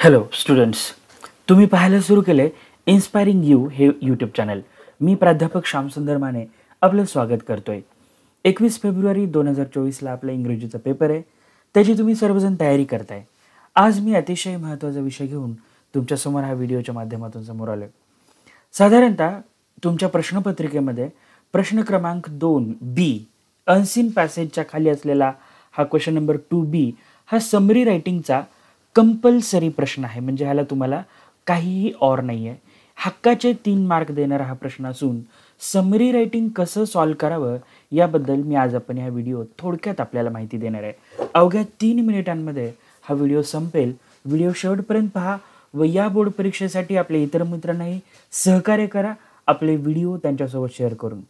Hello students, तुम्ही पाहायला सुरू केले इन्स्पायरिंग यू हे यूट्यूब चॅनल. मी प्राध्यापक श्यामसुंदर माने आपलं स्वागत करतोय. 21 फेब्रुवारी 2024ला आपला इंग्रजीचा पेपर आहे. त्याची तुम्ही सर्वजण तयारी करताय. आज मी अतिशय महत्त्वाचा विषय घेऊन तुमच्यासमोर हा व्हिडिओच्या माध्यमातून समोर आलो. साधारणतः तुमच्या प्रश्नपत्रिकेमध्ये प्रश्न क्रमांक 2B अनसीन पॅसेजच्या खाली असलेला हा क्वेश्चन नंबर 2B हा समरी रायटिंगचा कंपल्सरी प्रश्न आहे. म्हणजे ह्याला तुम्हाला काहीही और नाही आहे. हक्काचे 3 मार्क देणारा हा प्रश्न असून समरी रायटिंग कसं सॉल्व करावं याबद्दल मी आज आपण ह्या व्हिडिओ थोडक्यात आपल्याला माहिती देणार आहे. अवघ्या 3 मिनिटांमध्ये हा व्हिडिओ संपेल. व्हिडिओ शेवटपर्यंत पहा व या बोर्ड परीक्षेसाठी आपल्या इतर मित्रांनाही सहकार्य करा, आपले व्हिडिओ त्यांच्यासोबत शेअर करून.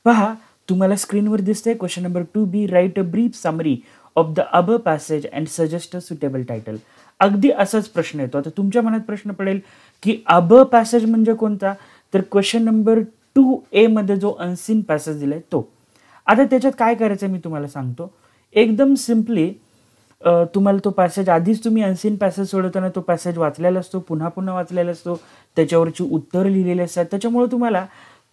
पहा, तुम्हाला स्क्रीनवर दिसतंय question number 2B. Right a brief summary of the above passage and suggest a suitable title. अगदी असाच प्रश्न येतो. आता तुमच्या मनात प्रश्न पडेल की अबव पॅसेज म्हणजे कोणता? तर क्वेश्चन नंबर 2A मध्ये जो अनसीन पॅसेज दिलाय तो. आता त्याच्यात काय करायचं मी तुम्हाला सांगतो. एकदम सिम्पली तुम्हाला तो पॅसेज आधीच तुम्ही अनसीन पॅसेज सोडवताना तो पॅसेज वाचलेला असतो, पुन्हा पुन्हा वाचलेला असतो, त्याच्यावरची उत्तर लिहिलेली असतात. त्याच्यामुळे तुम्हाला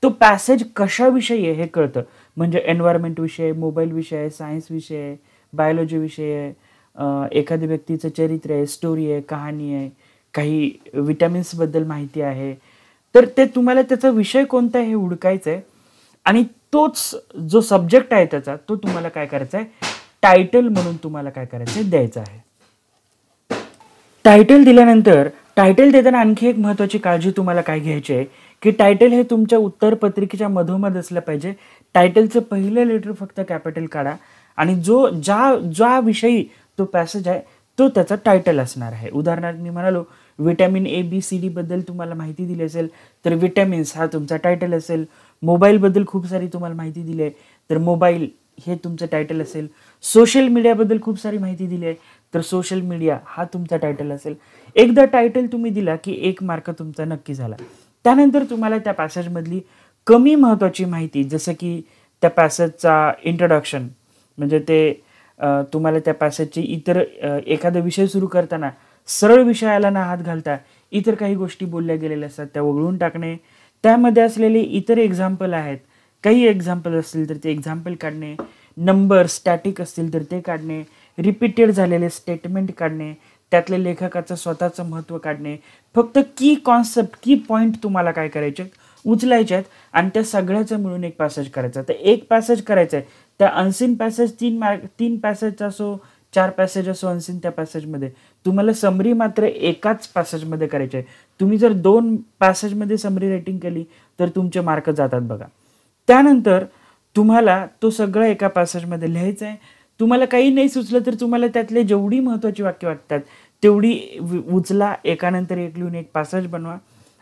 तो पॅसेज कशाविषयी आहे हे कळतं. म्हणजे एन्व्हायरमेंट विषय, मोबाईल विषय आहे, सायन्स विषय आहे, बायोलॉजी विषय आहे, एखाद्या व्यक्तीचं चरित्र आहे, स्टोरी आहे, कहाणी आहे, काही विटॅमिन्सबद्दल माहिती आहे. तर ते तुम्हाला त्याचा विषय कोणता आहे हे हुडकायचं आहे आणि तोच जो सब्जेक्ट आहे त्याचा तो तुम्हाला काय करायचा आहे, टायटल म्हणून तुम्हाला काय करायचं आहे, द्यायचं आहे. टायटल दिल्यानंतर टायटल देताना आणखी एक महत्त्वाची काळजी तुम्हाला काय घ्यायची आहे की टायटल हे तुमच्या उत्तरपत्रिकेच्या मधोमध असलं पाहिजे. टायटलचं पहिलं लेटर फक्त कॅपिटल काढा आणि ज्या विषयी तो पॅसेज आहे तो त्याचा टायटल असणार आहे. उदाहरणार्थ मी म्हणालो विटॅमिन ABCD बद्दल तुम्हाला माहिती दिली असेल तर विटॅमिन्स हा तुमचा टायटल असेल. मोबाईलबद्दल खूप सारी तुम्हाला माहिती दिली आहे तर मोबाईल हे तुमचं टायटल असेल. सोशल मीडियाबद्दल खूप सारी माहिती दिली आहे तर सोशल मीडिया हा तुमचा टायटल असेल. एकदा टायटल तुम्ही दिला की 1 मार्क तुमचा नक्की झाला. त्यानंतर तुम्हाला त्या पॅसेजमधली कमी महत्त्वाची माहिती जसं की त्या पॅसेजचा इंट्रोडक्शन म्हणजे ते तुम्हाला त्या पॅसेजची इतर एखादा विषय सुरू करताना सरळ विषयाला ना हात घालता इतर काही गोष्टी बोलल्या गेलेल्या असतात त्या वगळून टाकणे. त्यामध्ये असलेले इतर एक्झाम्पल आहेत, काही एक्झाम्पल असतील तर ते एक्झाम्पल काढणे, नंबर स्टॅटिक असतील तर ते काढणे, रिपीटेड झालेले स्टेटमेंट काढणे, त्यातले लेखकाचं स्वतःचं महत्त्व काढणे. फक्त की कॉन्सेप्ट, की पॉईंट तुम्हाला काय करायचे उचलायचे आहेत आणि त्या सगळ्याचं मिळून एक पॅसेज करायचं. तर एक पॅसेज करायचं आहे. त्या अनसीन पॅसेज 3 पॅसेज असो, 4 पॅसेज असो अनसीन त्या पॅसेजमध्ये तुम्हाला समरी मात्र एकाच पॅसेजमध्ये करायची आहे. तुम्ही जर 2 पॅसेजमध्ये समरी रायटिंग केली तर तुमचे मार्क जातात बघा. त्यानंतर तुम्हाला तो सगळं एका पॅसेजमध्ये लिहायचं आहे. तुम्हाला काही नाही सुचलं तर तुम्हाला त्यातले जेवढी महत्त्वाची वाक्य वाटतात तेवढी उचला, एकानंतर एक लिहून एक पॅसेज बनवा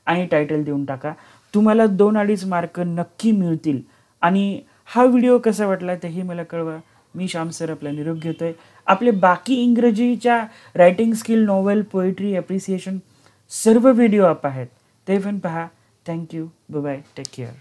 आणि टायटल देऊन टाका. तुम्हाला 2-2.5 मार्क नक्की मिळतील. आणि हा व्हिडिओ कसा वाटला तेही मला कळवा. मी श्याम सर आपला निरोप घेतोय. आपले बाकी इंग्रजीच्या writing skill, novel, poetry, appreciation सर्व व्हिडिओ आप आहेत ते पण पहा. Thank you. Bye bye. Take care.